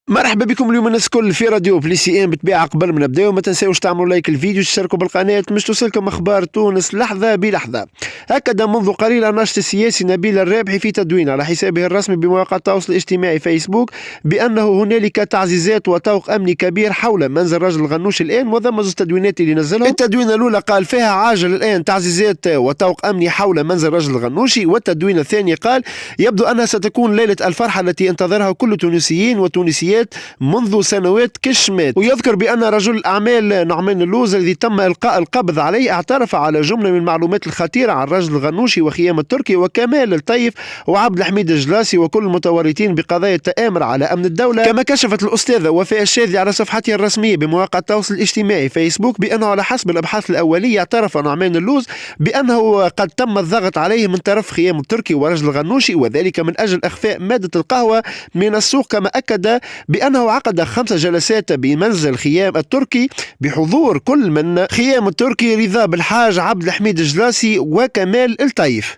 مرحبا بكم اليوم الناس الكل في راديو بليسي ام. بطبيعه قبل ما نبداو ما تنساوش تعملوا لايك الفيديو، تشتركوا بالقناه باش توصلكم اخبار تونس لحظه بلحظه. هكذا منذ قليل الناشط السياسي نبيل الرابحي في تدوين على حسابه الرسمي بمواقع التواصل الاجتماعي فيسبوك بانه هنالك تعزيزات وطوق امني كبير حول منزل رجل الغنوش الان، وضم زوج تدوينات اللي نزلهم. التدوينه الاولى قال فيها عاجل الان تعزيزات وطوق امني حول منزل رجل الغنوشي، والتدوينه الثانيه قال يبدو انها ستكون ليله الفرحه التي انتظرها كل التونسيين والتونسيات منذ سنوات كشمات. ويذكر بأن رجل الأعمال نعمان اللوز الذي تم إلقاء القبض عليه اعترف على جملة من المعلومات الخطيرة عن رجل الغنوشي وخيام التركي وكمال الطيف وعبد الحميد الجلاسي وكل المتورطين بقضايا التآمر على أمن الدولة. كما كشفت الأستاذة وفاء الشاذلي على صفحتها الرسمية بمواقع التواصل الاجتماعي فيسبوك بأنه على حسب الأبحاث الأولية اعترف نعمان اللوز بأنه قد تم الضغط عليه من طرف خيام التركي ورجل الغنوشي، وذلك من أجل إخفاء مادة القهوة من السوق. كما أكد بأنه عقد 5 جلسات بمنزل خيام التركي بحضور كل من خيام التركي رضا بالحاج عبد الحميد الجلاسي وكمال الطيف.